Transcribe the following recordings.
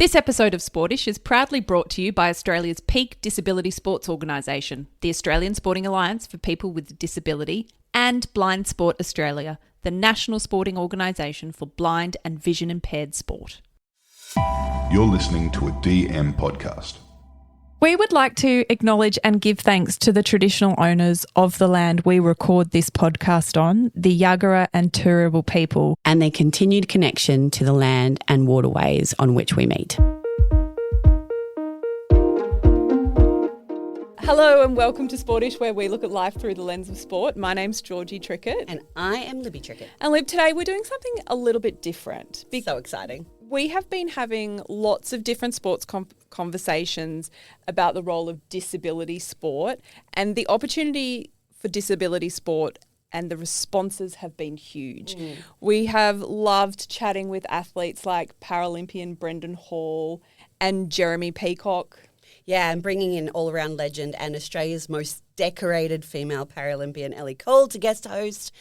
This episode of Sportish is proudly brought to you by Australia's peak disability sports organisation, the Australian Sporting Alliance for People with Disability, and Blind Sport Australia, the national sporting organisation for blind and vision impaired sport. You're listening to a DM podcast. We would like to acknowledge and give thanks to the traditional owners of the land we record this podcast on, the Yagara and Turrbal people, and their continued connection to the land and waterways on which we meet. Hello and welcome to Sportish, where we look at life through the lens of sport. My name's Georgie Trickett. And I am Libby Trickett. And Lib, today we're doing something a little bit different. So exciting. We have been having lots of different sports conversations about the role of disability sport and the opportunity for disability sport, and the responses have been huge. We have loved chatting with athletes like Paralympian Brendan Hall and Jeremy Peacock. Yeah, and bringing in all-around legend and Australia's most decorated female Paralympian, Ellie Cole, to guest host.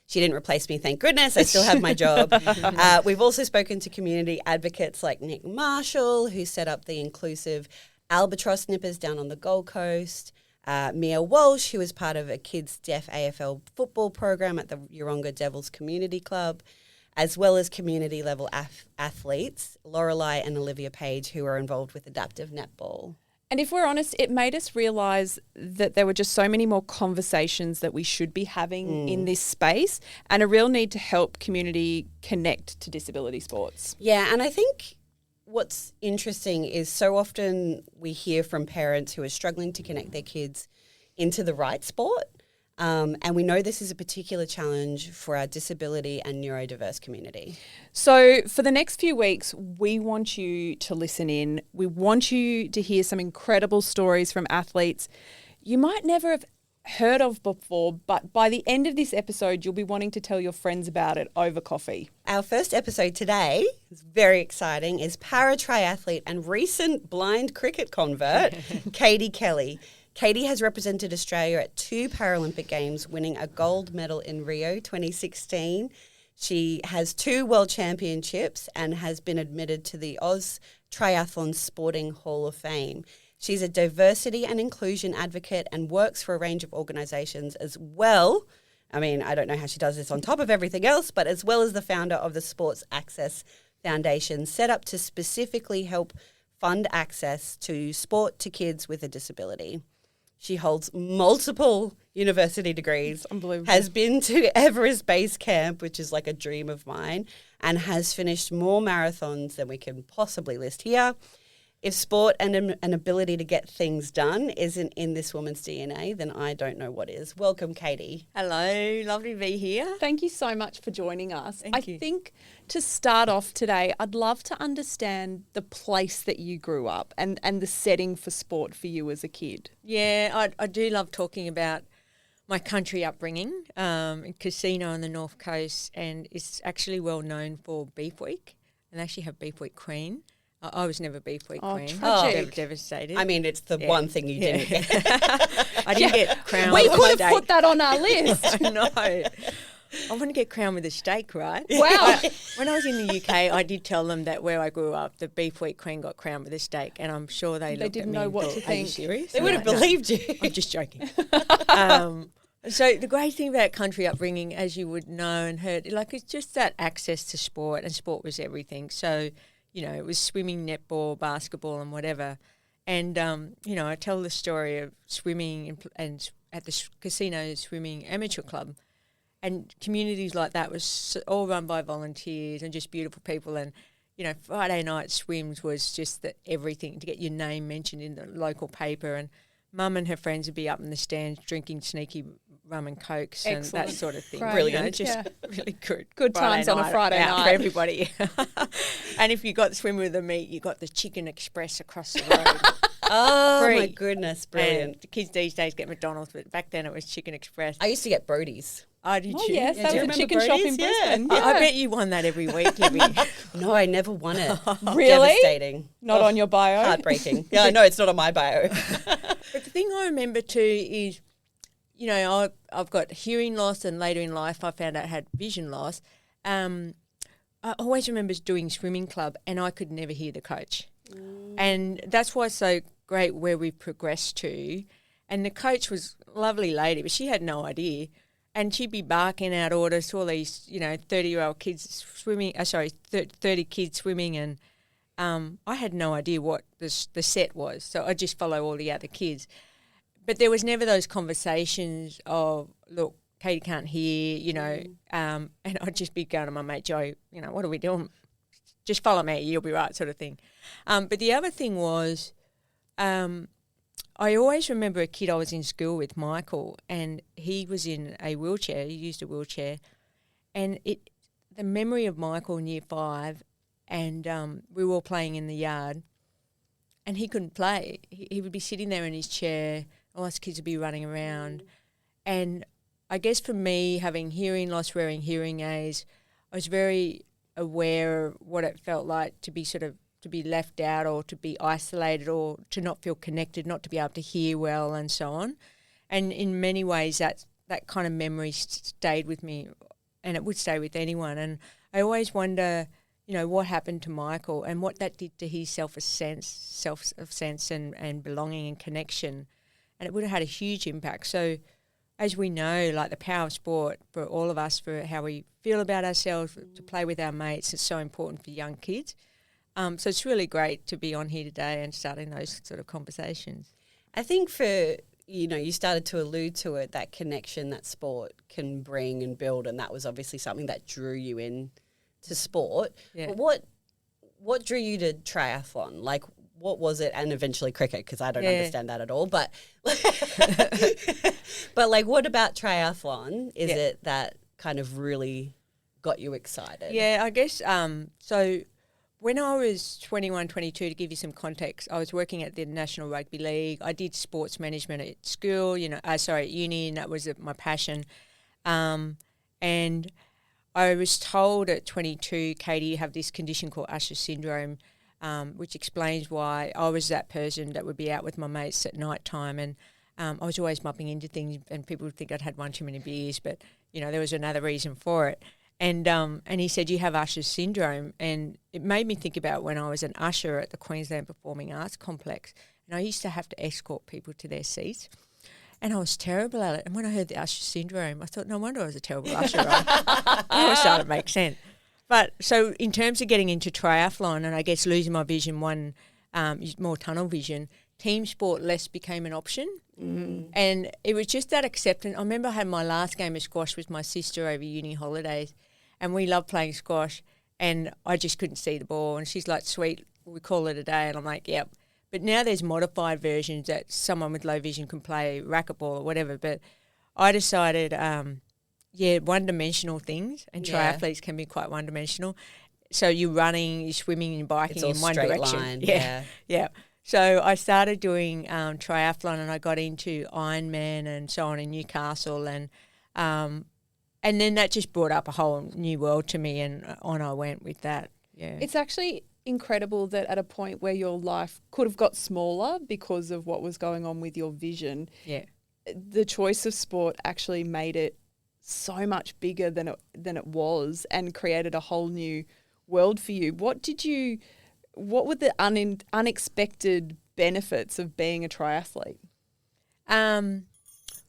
She didn't replace me, thank goodness. I still have my job. We've also spoken to community advocates like Nick Marshall, who set up the inclusive Albatross Nippers down on the Gold Coast. Mia Walsh, who was part of a kids' deaf AFL football program at the Yeronga Devils Community Club, as well as community-level athletes, Lorelei and Olivia Page, who are involved with adaptive netball. And if we're honest, it made us realise that there were just so many more conversations that we should be having in this space, and a real need to help community connect to disability sports. Yeah, and I think what's interesting is so often we hear from parents who are struggling to connect their kids into the right sport. And we know this is a particular challenge for our disability and neurodiverse community. So for the next few weeks, we want you to listen in. We want you to hear some incredible stories from athletes you might never have heard of before, but by the end of this episode, you'll be wanting to tell your friends about it over coffee. Our first episode today is very exciting, is para-triathlete and recent blind cricket convert, Katie Kelly. Katie has represented Australia at 2 Paralympic Games, winning a gold medal in Rio 2016. She has 2 World Championships and has been admitted to the Oz Triathlon Sporting Hall of Fame. She's a diversity and inclusion advocate and works for a range of organisations as well. I mean, I don't know how she does this on top of everything else, but as well as the founder of the Sports Access Foundation, set up to specifically help fund access to sport to kids with a disability. She holds multiple university degrees, unbelievable. Has been to Everest Base Camp, which is like a dream of mine, and has finished more marathons than we can possibly list here. If sport and an ability to get things done isn't in this woman's DNA, then I don't know what is. Welcome, Katie. Hello, lovely to be here. Thank you so much for joining us. Thank you. I think to start off today, I'd love to understand the place that you grew up and the setting for sport for you as a kid. Yeah, I do love talking about my country upbringing, casino on the North Coast, and it's actually well known for Beef Week, and they actually have Beef Week Queen. I was never Beef Week Queen. Tragic. Devastated. I mean, it's the one thing you didn't get. I didn't get crowned We with a could steak. have put that on our list. No. I want to get crowned with a steak, right? Wow. When I was in the UK, I did tell them that where I grew up, the Beef Week Queen got crowned with a steak, and I'm sure they looked didn't at me know and what thought, to "Are you think." serious?" They would have No. believed you. I'm just joking. So the great thing about country upbringing, as you would know and heard, like, it's just that access to sport, and sport was everything. So, you know, it was swimming, netball, basketball, and whatever. And you know, I tell the story of swimming and at the casino swimming amateur club, and communities like that was all run by volunteers and just beautiful people. And you know, Friday night swims was just everything to get your name mentioned in the local paper. And Mum and her friends would be up in the stands drinking sneaky rum and cokes and that sort of thing. Great. Brilliant. You know, just really good. Good times on a Friday out night. for everybody. And if you got the swim with the meat, you got the Chicken Express across the road. Oh, Free. my goodness, brilliant. And the kids these days get McDonald's, but back then it was Chicken Express. I used to get Brody's. Oh, did Oh, you? yes, Yeah, that do you was a remember chicken shop in Brody's? Yeah. Brisbane. I bet you won that every week, Libby. No, I never won it. Really? Devastating. Not on your bio? Heartbreaking. Yeah, I know, it's not on my bio. But the thing I remember too is, you know, I've got hearing loss, and later in life I found out I had vision loss. I always remember doing swimming club, and I could never hear the coach. And that's why it's so great where we've progressed to. And the coach was a lovely lady, but she had no idea. And she'd be barking out orders to all these, 30-year-old kids swimming, 30 kids swimming. And I had no idea what the set was. So I'd just follow all the other kids. But there was never those conversations of, look, Katie can't hear, and I'd just be going to my mate Joe, what are we doing? Just follow me, you'll be right, sort of thing. But the other thing was, I always remember a kid I was in school with, Michael, and he was in a wheelchair. He used a wheelchair, and the memory of Michael in year 5, and we were all playing in the yard, and he couldn't play. He would be sitting there in his chair. All us kids would be running around, and I guess for me, having hearing loss, wearing hearing aids, I was very aware of what it felt like to be to be left out or to be isolated or to not feel connected, not to be able to hear well and so on. And in many ways that kind of memory stayed with me, and it would stay with anyone. And I always wonder, what happened to Michael and what that did to his self-sense and belonging and connection. And it would have had a huge impact. So as we know, like the power of sport for all of us, for how we feel about ourselves, to play with our mates, is so important for young kids. So it's really great to be on here today and starting those sort of conversations. I think you started to allude to it, that connection that sport can bring and build, and that was obviously something that drew you in to sport. Yeah. But what drew you to triathlon? Like, what was it? And eventually cricket, because I don't understand that at all. But but like, what about triathlon is it that kind of really got you excited? Yeah, I guess so. When I was 21, 22, to give you some context, I was working at the National Rugby League. I did sports management at school, at uni, and that was my passion. And I was told at 22, Katie, you have this condition called Usher syndrome, which explains why I was that person that would be out with my mates at night time. And I was always bumping into things, and people would think I'd had one too many beers, but, there was another reason for it. And he said, you have Usher syndrome. And it made me think about when I was an usher at the Queensland Performing Arts Complex. And I used to have to escort people to their seats. And I was terrible at it. And when I heard the Usher syndrome, I thought, no wonder I was a terrible usher. It all started to make sense. But so in terms of getting into triathlon and I guess losing my vision, more tunnel vision, team sport less became an option. And it was just that acceptance. I remember I had my last game of squash with my sister over uni holidays, and we loved playing squash, and I just couldn't see the ball. And she's like, sweet, we call it a day. And I'm like, yep. But now there's modified versions that someone with low vision can play racquetball or whatever. But I decided, one-dimensional things, and triathletes can be quite one-dimensional. So you're running, you're swimming, you're biking in one direction. Line, yeah. So I started doing triathlon, and I got into Ironman and so on in Newcastle, and then that just brought up a whole new world to me, and on I went with that. Yeah, It's actually incredible that at a point where your life could have got smaller because of what was going on with your vision, the choice of sport actually made it so much bigger than it was, and created a whole new world for you. What were the unexpected benefits of being a triathlete?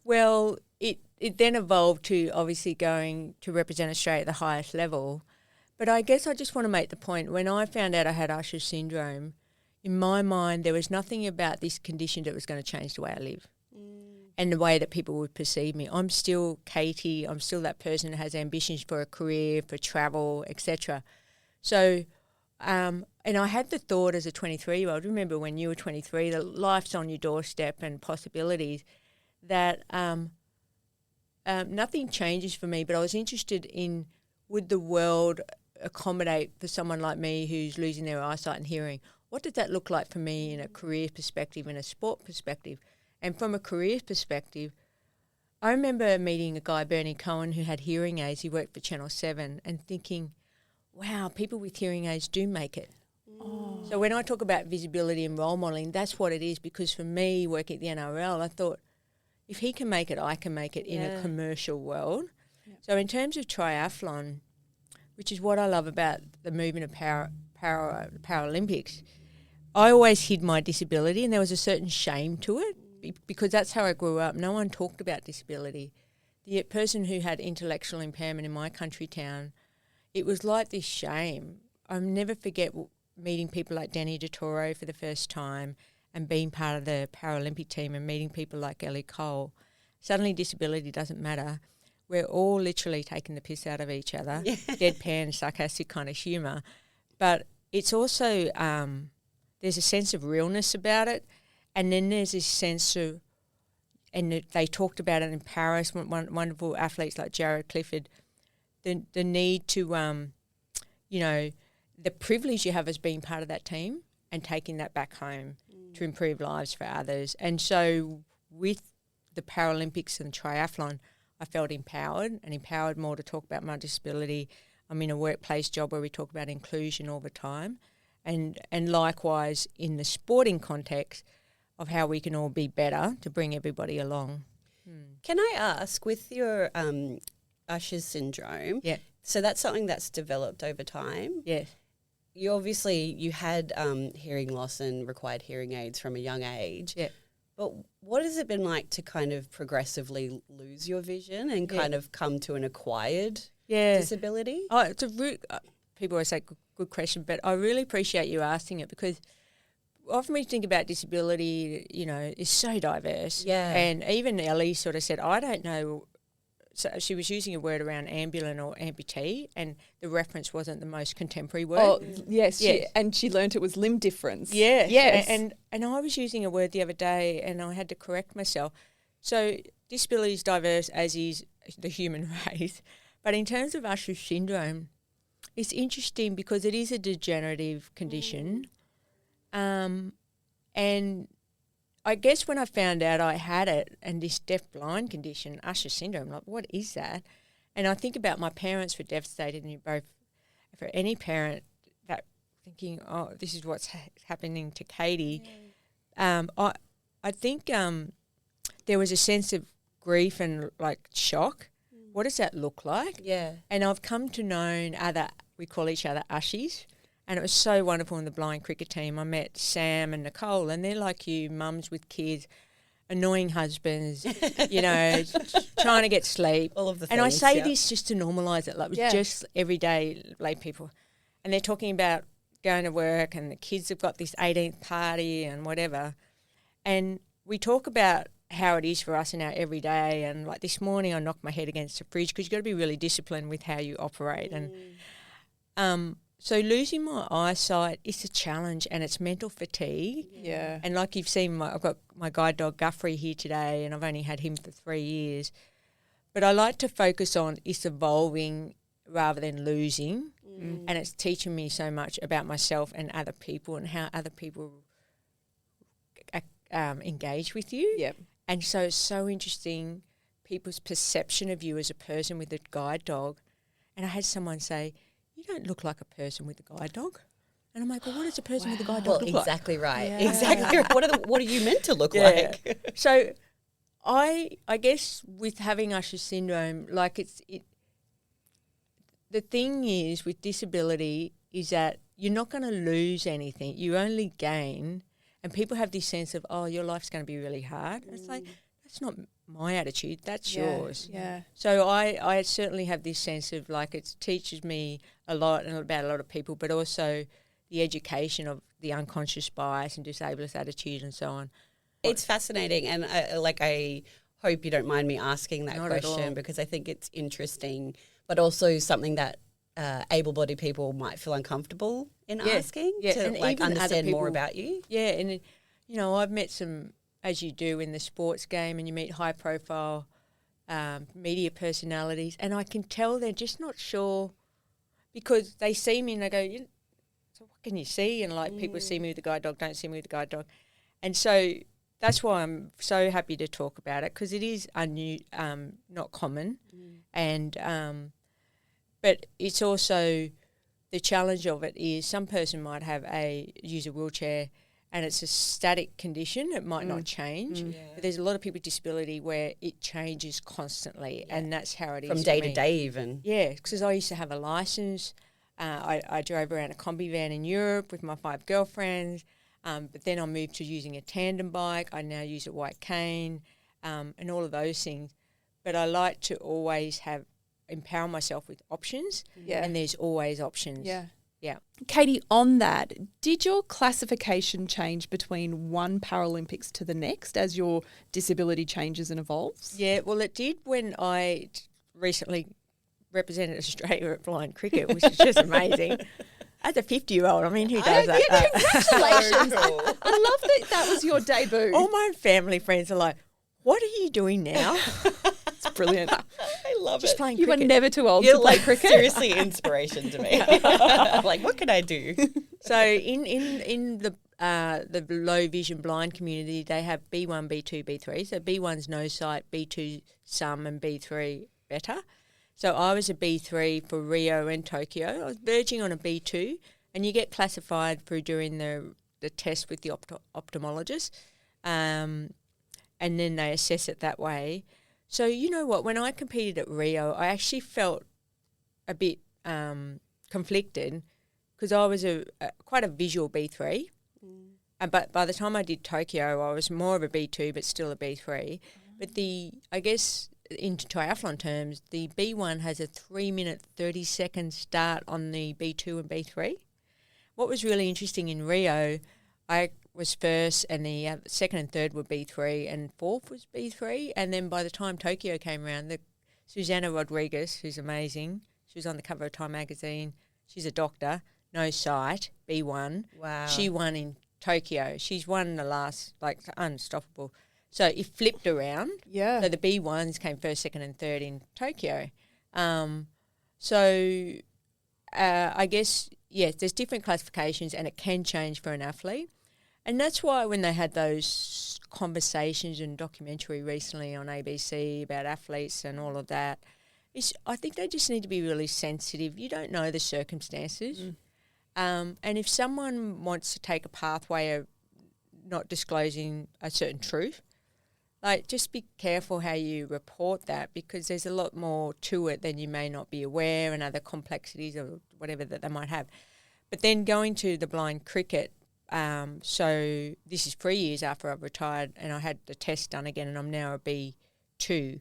Well, it then evolved to obviously going to represent Australia at the highest level. But I guess I just want to make the point, when I found out I had Usher syndrome, in my mind there was nothing about this condition that was going to change the way I live and the way that people would perceive me. I'm still Katie. I'm still that person that has ambitions for a career, for travel, etc. So... and I had the thought as a 23-year-old, remember when you were 23, that life's on your doorstep and possibilities, that nothing changes for me, but I was interested in, would the world accommodate for someone like me who's losing their eyesight and hearing? What did that look like for me in a career perspective, in a sport perspective? And from a career perspective, I remember meeting a guy, Bernie Cohen, who had hearing aids. He worked for Channel 7, and thinking, wow, people with hearing aids do make it. Oh. So when I talk about visibility and role modelling, that's what it is, because for me, working at the NRL, I thought, if he can make it, I can make it in a commercial world. Yep. So in terms of triathlon, which is what I love about the movement of Paralympics, I always hid my disability, and there was a certain shame to it because that's how I grew up. No one talked about disability. The person who had intellectual impairment in my country town, it was like this shame. I'll never forget meeting people like Danny DeToro for the first time and being part of the Paralympic team and meeting people like Ellie Cole. Suddenly disability doesn't matter. We're all literally taking the piss out of each other, deadpan, sarcastic kind of humour. But it's also, there's a sense of realness about it, and then there's this sense of, and they talked about it in Paris, wonderful athletes like Jared Clifford, the need to, the privilege you have as being part of that team and taking that back home to improve lives for others. And so with the Paralympics and triathlon, I felt empowered more to talk about my disability. I'm in a workplace job where we talk about inclusion all the time. And likewise in the sporting context of how we can all be better to bring everybody along. Can I ask, with your Usher's syndrome, so that's something that's developed over time? Yes. You had hearing loss and required hearing aids from a young age. Yeah. But what has it been like to kind of progressively lose your vision and kind of come to an acquired disability? Oh, it's people always say good question, but I really appreciate you asking it because often we think about disability, is so diverse. Yeah. And even Ellie sort of said, I don't know. So she was using a word around ambulant or amputee, and the reference wasn't the most contemporary word. Oh, yes. She learnt it was limb difference. Yeah. Yes. And I was using a word the other day and I had to correct myself. So disability is diverse, as is the human race. But in terms of Usher's syndrome, it's interesting because it is a degenerative condition. And I guess when I found out I had it and this deaf-blind condition, Usher syndrome, like, what is that? And I think about my parents were devastated, and for any parent that thinking, oh, this is what's happening to Katie, I think there was a sense of grief and, like, shock. What does that look like? Yeah. And I've come to know we call each other Ushies. And it was so wonderful in the blind cricket team. I met Sam and Nicole, and they're like you, mums with kids, annoying husbands, trying to get sleep. All of the and things, I say this just to normalise it, like it was just everyday lay people. And they're talking about going to work and the kids have got this 18th party and whatever. And we talk about how it is for us in our everyday. And like this morning I knocked my head against the fridge because you've got to be really disciplined with how you operate. And so losing my eyesight is a challenge, and it's mental fatigue. Yeah. And like you've seen, I've got my guide dog Guthrie here today, and I've only had him for 3 years. But I like to focus on it's evolving rather than losing, and it's teaching me so much about myself and other people and how other people engage with you. Yep. And so it's so interesting, people's perception of you as a person with a guide dog. And I had someone say, you don't look like a person with a guide dog. And I'm like, well, what does a person with a guide dog look like? Exactly right. Yeah. Exactly right. What are you meant to look like? So I guess with having Usher syndrome, like the thing is with disability is that you're not going to lose anything. You only gain. And people have this sense of, oh, your life's going to be really hard. And it's like, that's not my attitude, that's yours. Yeah. So I certainly have this sense of like it teaches me a lot and about a lot of people, but also the education of the unconscious bias and disableist attitude and so on. It's fascinating, and I hope you don't mind me asking that Not at question all. because I think it's interesting, but also something that able-bodied people might feel uncomfortable in asking to and like even other understand more people- about you. Yeah, and I've met some, as you do in the sports game, and you meet high-profile media personalities, and I can tell they're just not sure because they see me and they go, so what can you see? And like people see me with a guide dog, don't see me with a guide dog. And so that's why I'm so happy to talk about it because it is not common. And but it's also the challenge of it is some person might use a wheelchair and it's a static condition, it might not change. But there's a lot of people with disability where it changes constantly, and that's how it is From for day me. to day even. Yeah, because I used to have a license. I drove around a combi van in Europe with my 5 girlfriends. But then I moved to using a tandem bike. I now use a white cane and all of those things. But I like to always empower myself with options, and there's always options. Yeah. Yeah. Katie, on that, did your classification change between one Paralympics to the next as your disability changes and evolves? Yeah, well, it did when I recently represented Australia at blind cricket, which is just amazing. As a 50-year-old, I mean, who does that? Congratulations. I love that that was your debut. All my family friends are like, what are you doing now? It's brilliant. I love Just it. playing You were cricket. never too old You're to play like cricket. seriously inspiration to me. I'm like, what can I do? So in the low vision blind community, they have B1, B2, B3. So B1's no sight, B2 some, and B3 better. So I was a B3 for Rio and Tokyo. I was verging on a B2, and you get classified through doing the test with the ophthalmologist, and then they assess it that way. So you know what? When I competed at Rio, I actually felt a bit conflicted because I was quite a visual B3. But by the time I did Tokyo, I was more of a B2, but still a B3. But I guess in triathlon terms, the B1 has a 3-minute, 30-second start on the B2 and B3. What was really interesting in Rio, I was first and the second and third were B3 and fourth was B3. And then by the time Tokyo came around, Susanna Rodriguez, who's amazing, she was on the cover of Time magazine. She's a doctor, no sight, B1. Wow. She won in Tokyo. She's won the last, unstoppable. So it flipped around. Yeah. So the B1s came first, second and third in Tokyo. I guess, yes, there's different classifications and it can change for an athlete. And that's why when they had those conversations and documentary recently on ABC about athletes and all of that, I think they just need to be really sensitive. You don't know the circumstances. And if someone wants to take a pathway of not disclosing a certain truth, just be careful how you report that because there's a lot more to it than you may not be aware and other complexities or whatever that they might have. But then going to the blind cricket, so this is 3 years after I've retired and I had the test done again and I'm now a B2.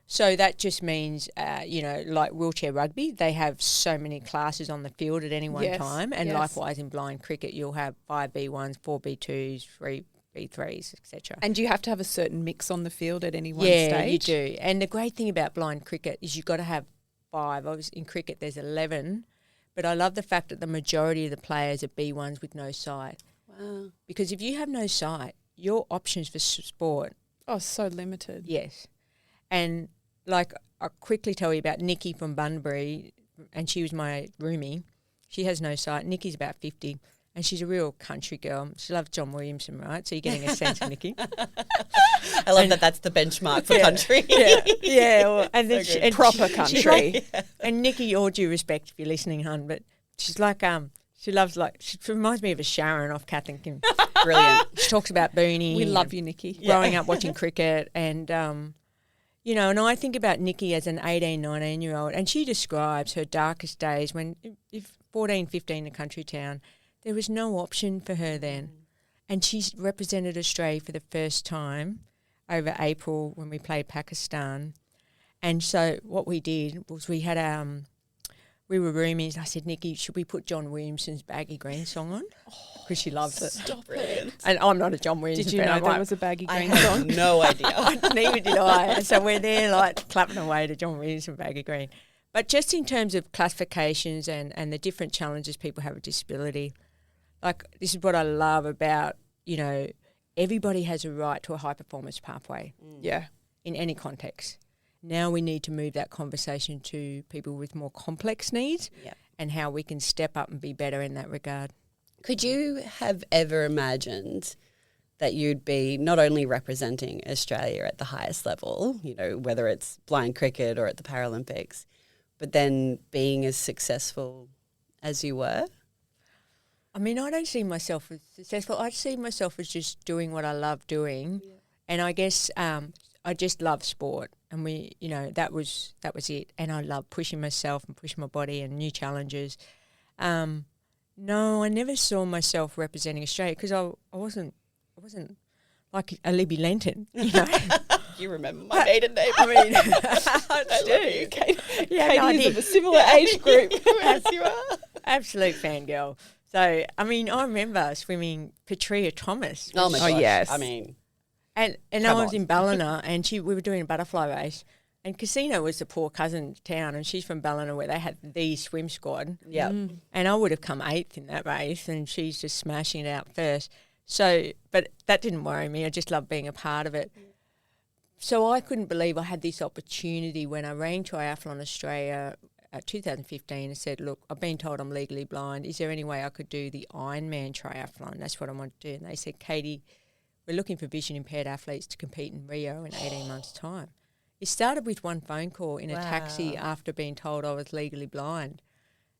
So that just means, like wheelchair rugby, they have so many classes on the field at any one time. And likewise in blind cricket, you'll have 5 B1s, 4 B2s, 3 B3s, etc. And do you have to have a certain mix on the field at any one stage? stage? Yeah, you do. And the great thing about blind cricket is you've got to have 5. Obviously in cricket there's 11, but I love the fact that the majority of the players are B1s with no sight. Wow. Because if you have no sight, your options for sport... Oh, so limited. Yes. And I'll quickly tell you about Nikki from Bunbury, and she was my roomie. She has no sight. Nikki's about 50, and she's a real country girl. She loves John Williamson, right? So you're getting a sense of Nikki. I love that that's the benchmark for country. Yeah. Well, and then Proper country. And Nikki, all due respect if you're listening, hon, but she's like, she reminds me of a Sharon off Kath and Kim. Brilliant. She talks about Booney. We love you, Nikki. Growing up watching cricket and... and I think about Nikki as an 18, 19-year-old, and she describes her darkest days when, if 14, 15, a country town, there was no option for her then. And she's represented Australia for the first time over April when we played Pakistan. And so what we did was we were roomies. I said, Nikki, should we put John Williamson's Baggy Green song on? Because she loves it. Stop it. And I'm not a John Williamson Did you fan. know I'm that like, was a Baggy I Green had song? no idea. Neither did I. And so we're there clapping away to John Williamson, Baggy Green. But just in terms of classifications and the different challenges people have with disability, this is what I love about, everybody has a right to a high performance pathway. Yeah. In any context. Now we need to move that conversation to people with more complex needs and how we can step up and be better in that regard. Could you have ever imagined that you'd be not only representing Australia at the highest level, whether it's blind cricket or at the Paralympics, but then being as successful as you were? I mean, I don't see myself as successful. I see myself as just doing what I love doing. Yeah. And I guess I just love sport. And that was it. And I love pushing myself and pushing my body and new challenges. No, I never saw myself representing Australia because I wasn't like a Libby Lenton, you know. You remember my maiden name? I mean, I do. Katie no, I is did. of a similar age group. Yes, you are. Absolute fangirl. So, I mean, I remember swimming Petria Thomas. Oh my Oh, gosh. yes. I mean, And Come I was on. in Ballina and we were doing a butterfly race. And Casino was the poor cousin town, and she's from Ballina where they had the swim squad. yeah. And I would have come 8th in that race, and she's just smashing it out first. So, but that didn't worry me. I just loved being a part of it. So I couldn't believe I had this opportunity when I rang Triathlon Australia 2015 and said, look, I've been told I'm legally blind. Is there any way I could do the Ironman triathlon? That's what I want to do. And they said, Katie, we're looking for vision impaired athletes to compete in Rio in 18 months' time. It started with one phone call in a taxi after being told I was legally blind.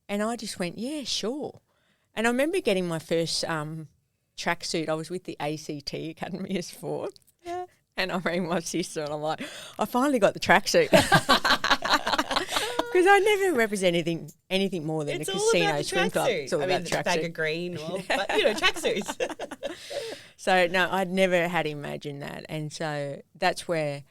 And I just went, yeah, sure. And I remember getting my first tracksuit. I was with the ACT, Academy of Sport. Yeah. And I rang my sister and I'm like, I finally got the tracksuit. Because I never represent anything more than It's a all casino about the swim club. tracksuit. It's all I about mean, the a bag tracksuit. of green, but tracksuits. So, no, I'd never had imagined that. And so that's where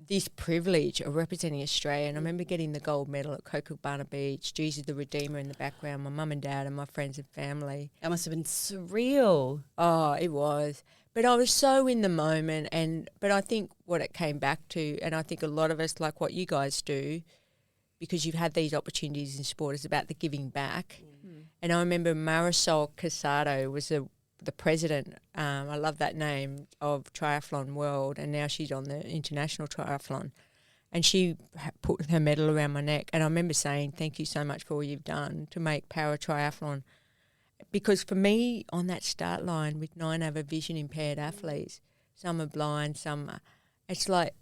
this privilege of representing Australia, and I remember getting the gold medal at Cocobana Beach, Jesus the Redeemer in the background, my mum and dad and my friends and family. That must have been surreal. Oh, it was. But I was so in the moment, but I think what it came back to, and I think a lot of us, like what you guys do, because you've had these opportunities in sport, is about the giving back. Mm-hmm. And I remember Marisol Casado was the president, I love that name, of Triathlon World, and now she's on the International Triathlon. And she put her medal around my neck, and I remember saying, thank you so much for all you've done to make para-triathlon. Because for me, on that start line with 9 other vision-impaired athletes, some are blind, it's like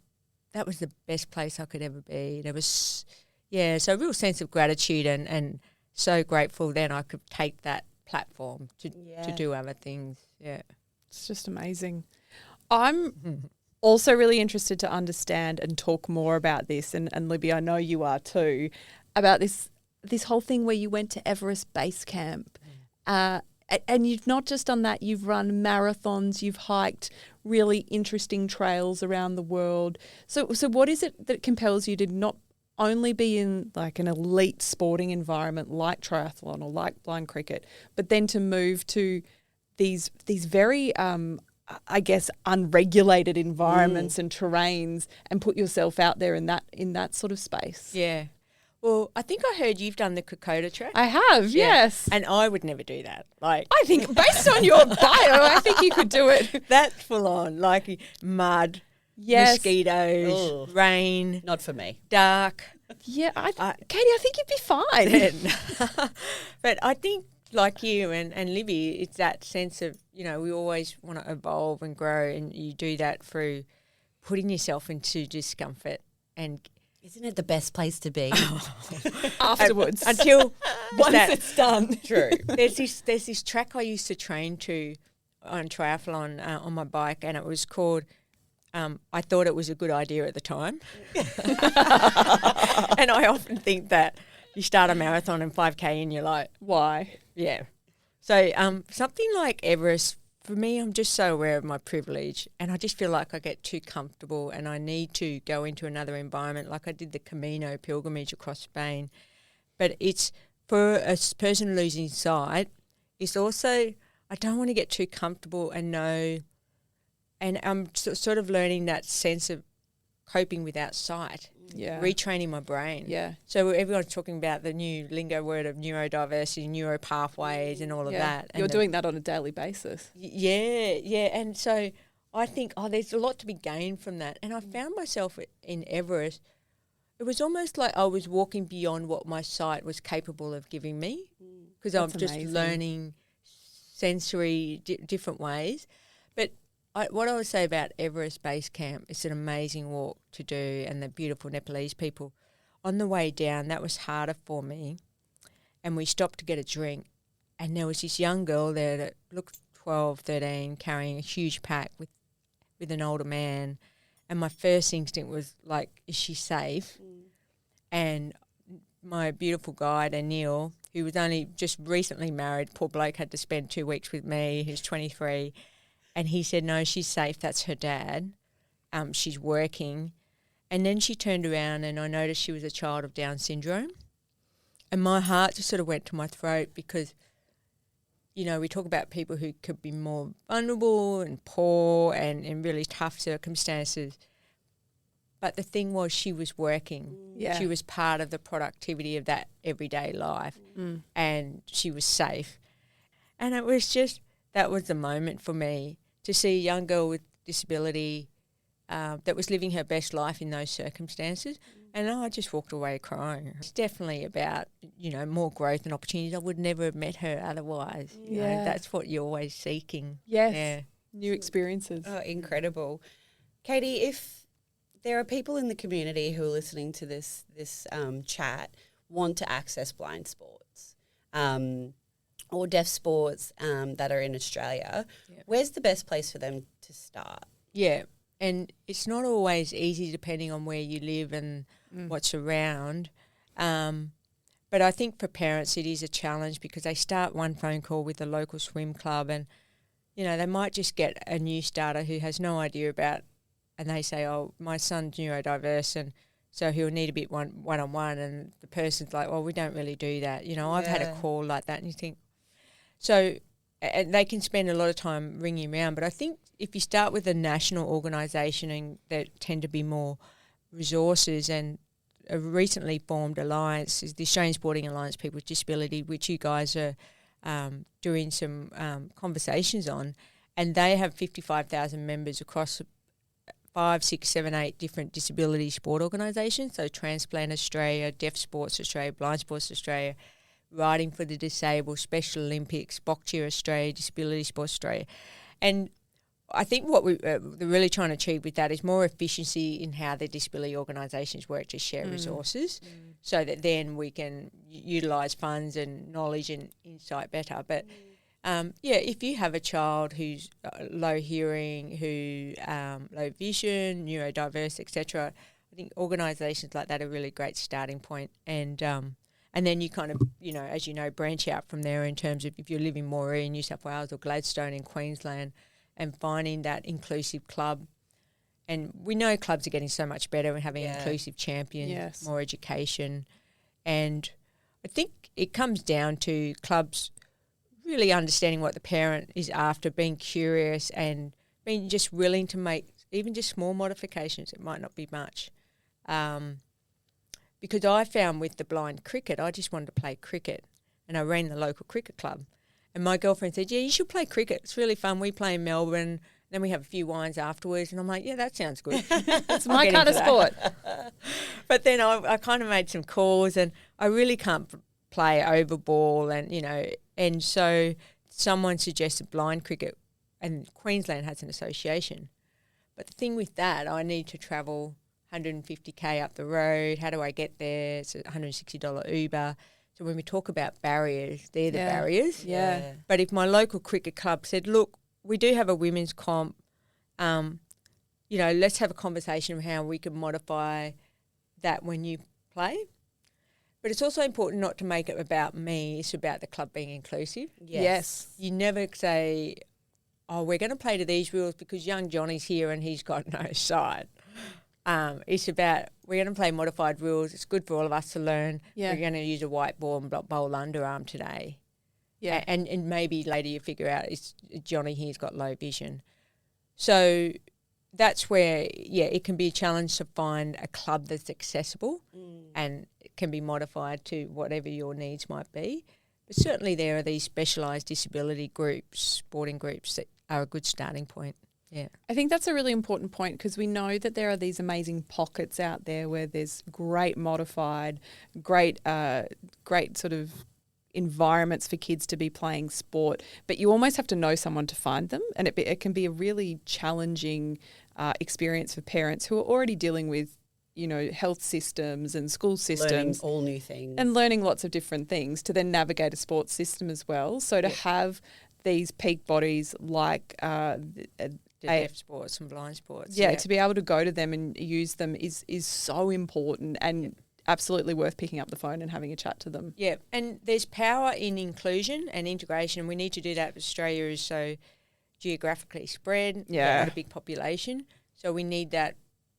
that was the best place I could ever be. There was, so a real sense of gratitude and so grateful then I could take that platform to do other things. Yeah. It's just amazing. I'm also really interested to understand and talk more about this, and Libby, I know you are too, about this whole thing where you went to Everest Base Camp. And you've not just done that, you've run marathons, you've hiked really interesting trails around the world. So what is it that compels you to not only be in like an elite sporting environment like triathlon or like blind cricket, but then to move to these very, I guess, unregulated environments and terrains and put yourself out there in that sort of space? Yeah. Well, I think I heard you've done the Kokoda trek. I have, yes. And I would never do that. Like, I think based on your bio, I think you could do it. that's full on, like mud, Yes. mosquitoes, Ugh. rain, Not for me. dark. Yeah, Katie, I think you'd be fine. But I think, like you and Libby, it's that sense of, we always want to evolve and grow, and you do that through putting yourself into discomfort and Isn't it the best place to be? Afterwards. until Once that- it's done. True. there's this track I used to train to on triathlon on my bike, and it was called I thought it was a good idea at the time. And I often think that you start a marathon and 5K and you're like, Why? yeah. So something like Everest, for me, I'm just so aware of my privilege, and I just feel like I get too comfortable and I need to go into another environment. Like I did the Camino pilgrimage across Spain. But it's for a person losing sight, it's also, I don't want to get too comfortable and know, and I'm sort of learning that sense of coping without sight, Yeah. retraining my brain. Yeah. So everyone's talking about the new lingo word of neurodiversity, neuro pathways and all of that. You're And doing that on a daily basis. yeah. And so I think, there's a lot to be gained from that. And I found myself in Everest, it was almost like I was walking beyond what my sight was capable of giving me, because I'm That's just amazing. learning sensory different ways. But what I would say about Everest Base Camp, it's an amazing walk to do, and the beautiful Nepalese people. On the way down, that was harder for me, and we stopped to get a drink, and there was this young girl there that looked 12, 13, carrying a huge pack with an older man, and my first instinct was like, is she safe? And my beautiful guide, Anil, who was only just recently married. Poor bloke had to spend 2 weeks with me. He was 23. And he said, no, she's safe. That's her dad. She's working. And then she turned around and I noticed she was a child of Down syndrome. And my heart just sort of went to my throat because, you know, we talk about people who could be more vulnerable and poor and in really tough circumstances. But the thing was she was working. Yeah. She was part of the productivity of that everyday life and she was safe. And it was just, that was the moment for me to see a young girl with disability that was living her best life in those circumstances. And I just walked away crying. It's definitely about, you know, more growth and opportunities. I would never have met her otherwise. You know, that's what you're always seeking. Yes. Yeah. New experiences. Oh, incredible. Katie, if there are people in the community who are listening to this chat, want to access blind sports or deaf sports that are in Australia, where's the best place for them to start? Yeah. And it's not always easy depending on where you live and what's around. But I think for parents it is a challenge because they start one phone call with the local swim club and, you know, they might just get a new starter who has no idea about, and they say, oh, my son's neurodiverse and so he'll need a bit one-on-one, and the person's like, well, we don't really do that. You know, I've had a call like that and you think, so, and they can spend a lot of time ringing around, but I think if you start with a national organisation and there tend to be more resources, and a recently formed alliance is the Australian Sporting Alliance People with Disability, which you guys are doing some conversations on, and they have 55,000 members across 5, 6, 7, 8 different disability sport organisations, so Transplant Australia, Deaf Sports Australia, Blind Sports Australia, Riding for the Disabled, Special Olympics, Bok Cheer Australia, Disability Sports Australia. And I think what they're really trying to achieve with that is more efficiency in how the disability organisations work to share resources so that then we can utilise funds and knowledge and insight better. But, if you have a child who's low hearing, who low vision, neurodiverse, etc., I think organisations like that are a really great starting point. And then you kind of, you know, as you know, branch out from there in terms of if you're living more in New South Wales or Gladstone in Queensland, and finding that inclusive club. And we know clubs are getting so much better and having inclusive champions, more education. And I think it comes down to clubs really understanding what the parent is after, being curious and being just willing to make even just small modifications. It might not be much. Because I found with the blind cricket, I just wanted to play cricket, and I ran the local cricket club. And my girlfriend said, yeah, you should play cricket. It's really fun. We play in Melbourne. Then we have a few wines afterwards. And I'm like, yeah, that sounds good. It's my kind of sport. But then I kind of made some calls, and I really can't play over ball. And, you know, and so someone suggested blind cricket, and Queensland has an association. But the thing with that, I need to travel 150k up the road. How do I get there? It's a $160 Uber. So when we talk about barriers, they're the barriers. Yeah. But if my local cricket club said, look, we do have a women's comp, you know, let's have a conversation of how we can modify that when you play. But it's also important not to make it about me. It's about the club being inclusive. Yes. You never say, oh, we're going to play to these rules because young Johnny's here and he's got no side. It's about we're going to play modified rules. It's good for all of us to learn. Yeah. We're going to use a white ball and bowl underarm today. Yeah. And maybe later you figure out it's Johnny here's got low vision. So that's where, it can be a challenge to find a club that's accessible and it can be modified to whatever your needs might be. But certainly there are these specialised disability groups, sporting groups that are a good starting point. Yeah, I think that's a really important point because we know that there are these amazing pockets out there where there's great modified, great sort of environments for kids to be playing sport, but you almost have to know someone to find them, and it can be a really challenging experience for parents who are already dealing with, you know, health systems and school systems. Learning all new things. And learning lots of different things to then navigate a sports system as well. So to have these peak bodies like the deaf sports and blind sports. To be able to go to them and use them is so important. And absolutely worth picking up the phone and having a chat to them. Yeah, and there's power in inclusion and integration. We need to do that. Australia is so geographically spread. Yeah. Not a big population. So we need that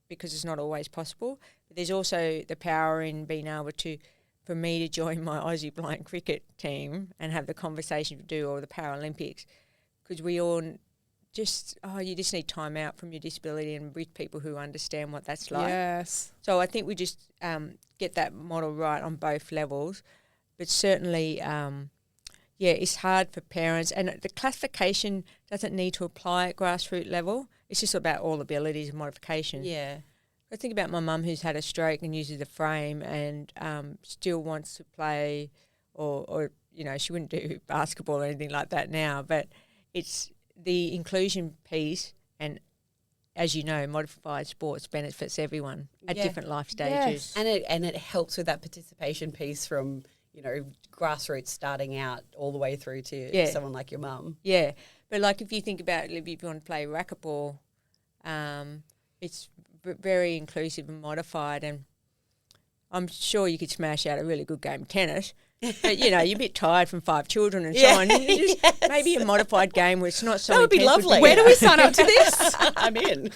because it's not always possible. But there's also the power in being able to, for me to join my Aussie blind cricket team and have the conversation to do all the Paralympics, because we all you just need time out from your disability and with people who understand what that's like. Yes. So I think we just get that model right on both levels. But certainly, it's hard for parents. And the classification doesn't need to apply at grassroots level. It's just about all abilities and modification. Yeah. I think about my mum who's had a stroke and uses a frame and still wants to play or she wouldn't do basketball or anything like that now. But it's the inclusion piece, and as you know, modified sports benefits everyone at different life stages. Yes. And it helps with that participation piece from, grassroots starting out all the way through to someone like your mum. Yeah. But like if you think about, Libby, if you want to play racquetball, it's very inclusive and modified, and I'm sure you could smash out a really good game of tennis. But, you're a bit tired from 5 children and so on. Maybe a modified game where it's not so That would be intense lovely. Where do we sign up to this? I'm in.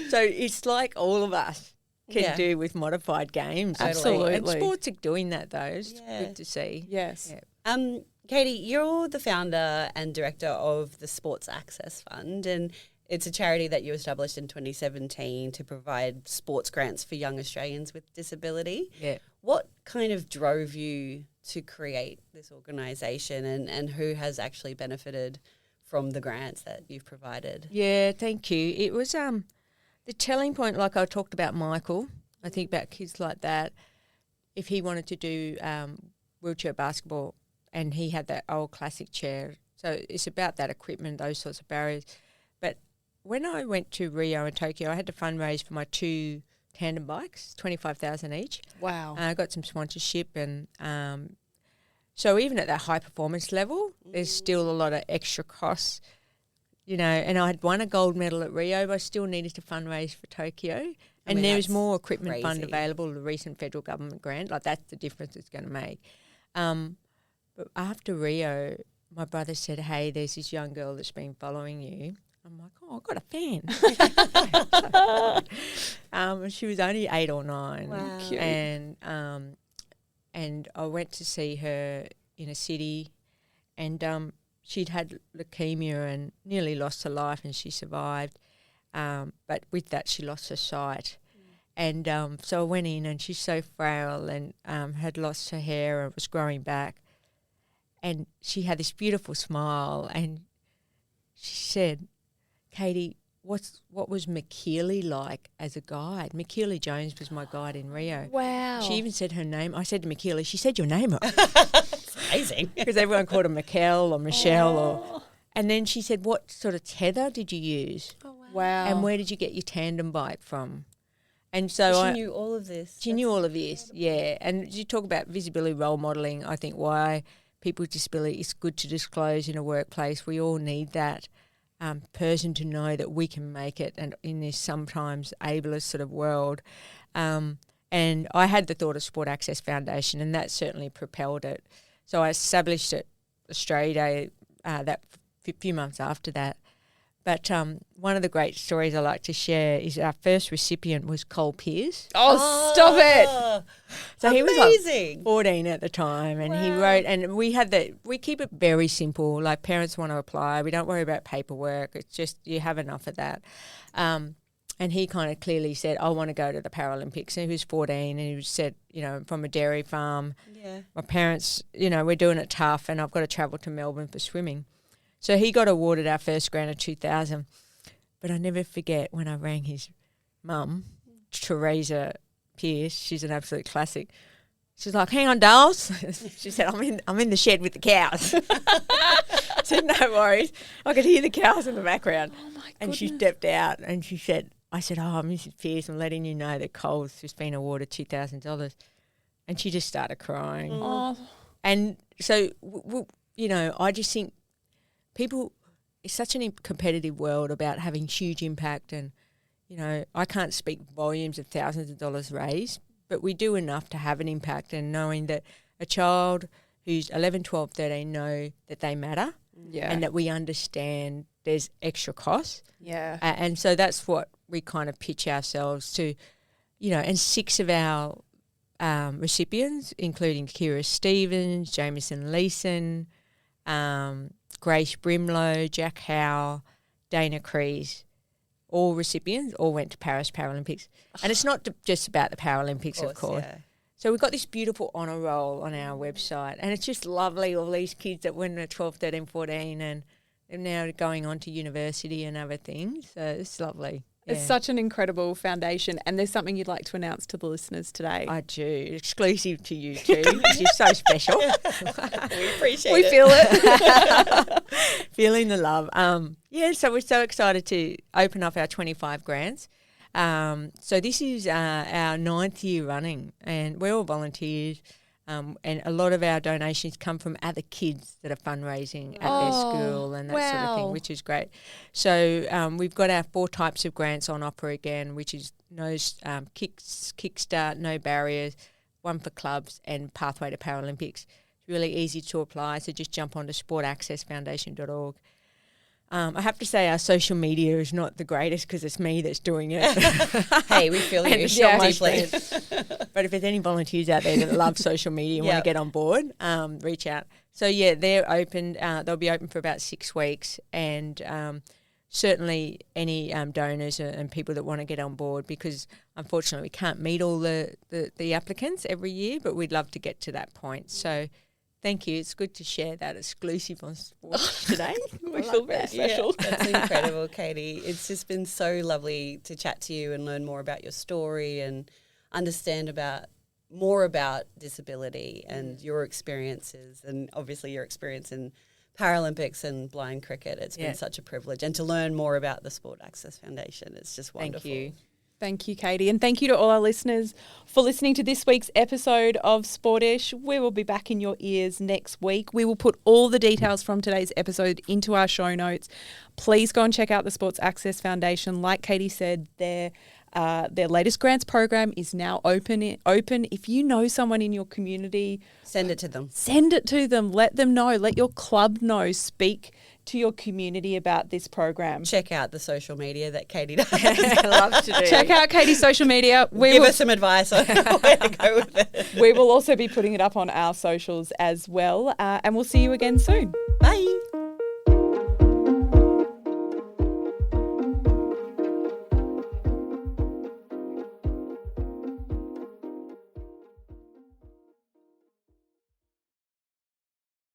So it's like all of us can do with modified games. Absolutely. And sports are doing that, though. It's good to see. Yes. Yeah. Katie, you're the founder and director of the Sports Access Fund, and it's a charity that you established in 2017 to provide sports grants for young Australians with disability. Yeah. What kind of drove you to create this organisation, and who has actually benefited from the grants that you've provided? Yeah, thank you. It was the telling point, like I talked about Michael. I think about kids like that. If he wanted to do wheelchair basketball and he had that old classic chair, so it's about that equipment, those sorts of barriers. But when I went to Rio and Tokyo, I had to fundraise for my 2 tandem bikes, $25,000 each. Wow. I got some sponsorship, and so even at that high performance level, there's still a lot of extra costs, and I had won a gold medal at Rio, but I still needed to fundraise for Tokyo. And there's more equipment fund available, the recent federal government grant. Like, that's the difference it's going to make. But after Rio, my brother said, hey, there's this young girl that's been following you. I'm like, oh, I've got a fan. She was only 8 or 9. Wow. Cute. And I went to see her in a city, and she'd had leukemia and nearly lost her life, and she survived. But with that, she lost her sight. And so I went in, and she's so frail and had lost her hair and was growing back. And she had this beautiful smile, and she said, Katie, what was McKeely like as a guide? McKeely Jones was my guide in Rio. Wow. She even said her name. I said to McKeely, she said your name right. Amazing. Because everyone called her Mikkel or Michelle. And then she said, what sort of tether did you use? Oh, wow. Wow. And where did you get your tandem bike from? And so She knew all of this. She knew all of this, yeah. And you talk about visibility role modelling, I think why people with disability, it's good to disclose in a workplace. We all need that person to know that we can make it, and in this sometimes ableist sort of world. And I had the thought of Sport Access Foundation, and that certainly propelled it. So I established it Australia Day that few months after that. But one of the great stories I like to share is our first recipient was Cole Pierce. Oh, stop it. So he was amazing. like 14 at the time, and he wrote, and we keep it very simple. Like, parents want to apply, we don't worry about paperwork. It's just you have enough of that. And he kind of clearly said, I want to go to the Paralympics. And he was 14, and he said, from a dairy farm. Yeah. My parents, we're doing it tough, and I've got to travel to Melbourne for swimming. So he got awarded our first grant of $2,000. But I never forget when I rang his mum, Teresa Pierce. She's an absolute classic. She's like, hang on, dolls. She said, I'm in the shed with the cows. I said, no worries. I could hear the cows in the background. Oh, my goodness. And she stepped out, and she said, Mrs. Pierce, I'm letting you know that Cole's just been awarded $2,000. And she just started crying. Oh. And so, I just think people, it's such a competitive world about having huge impact, and, I can't speak volumes of thousands of dollars raised, but we do enough to have an impact, and knowing that a child who's 11, 12, 13 know that they matter and that we understand there's extra costs. Yeah. And so that's what we kind of pitch ourselves to, and 6 of our recipients, including Kira Stevens, Jameson Leeson, Grace Brimlow, Jack Howe, Dana Crees, all recipients, all went to Paris Paralympics. And it's not just about the Paralympics, of course. Yeah. So we've got this beautiful honour roll on our website, and it's just lovely, all these kids that went at 12, 13, 14, and they're now going on to university and other things. So it's lovely. It's such an incredible foundation, and there's something you'd like to announce to the listeners today. I do, exclusive to you too, which is so special. We appreciate We it. feel it. Feeling the love. So we're so excited to open up our 25 grants. So this is our 9th year running, and we're all volunteers. And a lot of our donations come from other kids that are fundraising at their school and that sort of thing, which is great. So we've got our 4 types of grants on offer again, which is Kickstart, No Barriers, one for clubs, and Pathway to Paralympics. It's really easy to apply, so just jump onto sportaccessfoundation.org. I have to say our social media is not the greatest because it's me that's doing it. Hey, we feel you. Yeah. Deeply. But if there's any volunteers out there that love social media and want to get on board, reach out. So, they're open. They'll be open for about 6 weeks, and certainly any donors and people that want to get on board, because unfortunately we can't meet all the applicants every year, but we'd love to get to that point. So thank you. It's good to share that exclusive on Sports today. We feel very special. Yeah, that's incredible, Katie. It's just been so lovely to chat to you and learn more about your story and understand more about disability and your experiences, and obviously your experience in Paralympics and blind cricket. It's been such a privilege, and to learn more about the Sport Access Foundation. It's just wonderful. Thank you. Thank you, Katie. And thank you to all our listeners for listening to this week's episode of Sportish. We will be back in your ears next week. We will put all the details from today's episode into our show notes. Please go and check out the Sports Access Foundation. Like Katie said, their latest grants program is now open. If you know someone in your community, Send it to them. Send it to them. Let them know. Let your club know. Speak to your community about this program. Check out the social media that Katie does. I love to do. Check out Katie's social media. Give us some advice on where to go with it. We will also be putting it up on our socials as well. And we'll see you again soon. Bye.